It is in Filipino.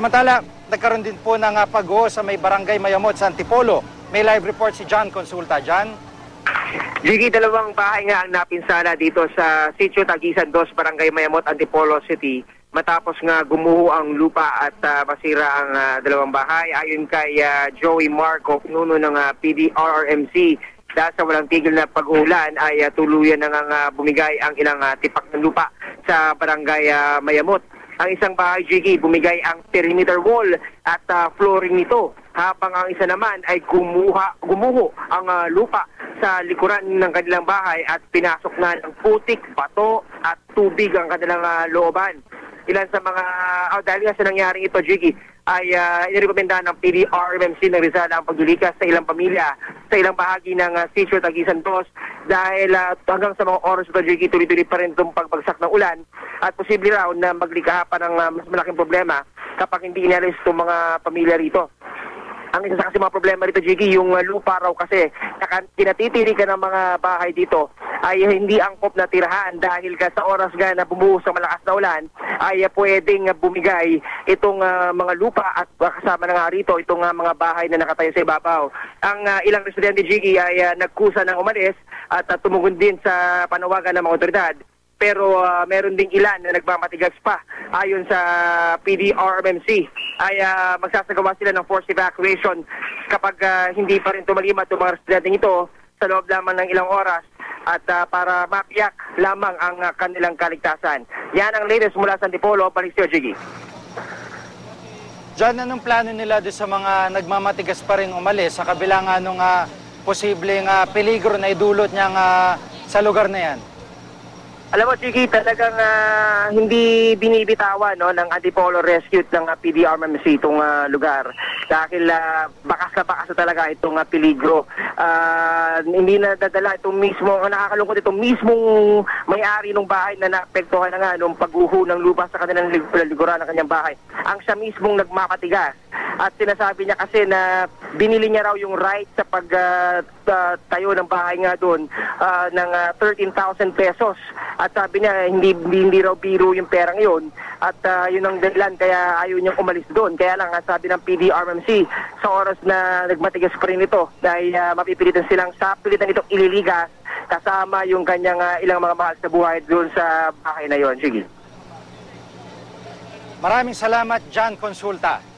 Samantala, nagkaroon din po ng pag-uho sa may barangay Mayamot sa Antipolo. May live report si John Consulta. John? Jiggy, dalawang bahay nga ang napinsala dito sa Sitio Tagisan 2, Barangay Mayamot, Antipolo City. Matapos nga gumuho ang lupa at masira ang dalawang bahay. Ayon kay Joey Marco, pinuno ng PDRRMC, dahil sa walang tigil na pag-ulan ay tuluyan na nga bumigay ang ilang tipak ng lupa sa Barangay Mayamot. Ang isang bahay, Jiggy, bumigay ang perimeter wall at flooring nito, habang ang isa naman ay gumuho ang lupa sa likuran ng kanilang bahay at pinasok na ng putik, bato at tubig ang kanilang looban. Ilan sa mga, dahil nga sa nangyaring ito, Jiggy, ay inirekomendahan ng PDRRMC ng Rizal ang paglikas sa ilang pamilya sa ilang bahagi ng Sitio Tagisan 2 dahil hanggang sa mga oras ito, Jiggy, tuloy-tuloy pa rin itong pagbagsak ng ulan at posible raw na maglika pa ng mas malaking problema kapag hindi inalis itong mga pamilya rito. Ang isa sa kasi mga problema rito, Jiggy, yung lupa raw kasi kinatitirikan ng mga bahay dito ay hindi angkop na tirahan dahil sa oras nga na bumuhos ang malakas na ulan ay pwedeng bumigay itong mga lupa at kasama na nga rito itong mga bahay na nakatayo sa ibabaw. Ang ilang residente, Jiggy, ay nagkusa ng umalis at tumugon din sa panawagan ng mga otoridad. Pero meron ding ilan na nagmamatigas pa. Ayon sa PDRRMC ay magsasagawa sila ng forced evacuation kapag hindi pa rin tumalimat ang mga residenteng ito sa loob lamang ng ilang oras at para mapiyak lamang ang kanilang kaligtasan. Yan ang latest mula sa Antipolo. Balik sa Jiggy. John, anong plano nila doon sa mga nagmamatigas pa rin umalis sa kabila nga nung posibleng peligro na idulot niya sa lugar na yan? Alam mo, Jiggy, talagang hindi binibitawan ng Antipolo Rescue ng PDRRMC itong lugar. Dahil bakas na bakas na talaga itong peligro. Hindi na dadala itong mismo, nakakalungkot itong mismong may-ari ng bahay na naapektuhan na nga nung pag-uho ng lupa sa kanilang likuran ng kanyang bahay. Ang siya mismong nagmapatigas. At sinasabi niya kasi na binili niya raw yung right sa pagtayo ng bahay nga doon ng 13,000 pesos. At sabi niya, hindi raw biro yung perang yun. At yun ang dahilan kaya ayaw niyang umalis doon. Kaya lang, sabi ng PDRRMC, sa oras na nagmatigas pa rin ito, dahil mapipilitan silang sa pilitan itong ililigas kasama yung kanyang ilang mga mahal sa buhay doon sa bahay na yon. Sige. Maraming salamat, John Consulta.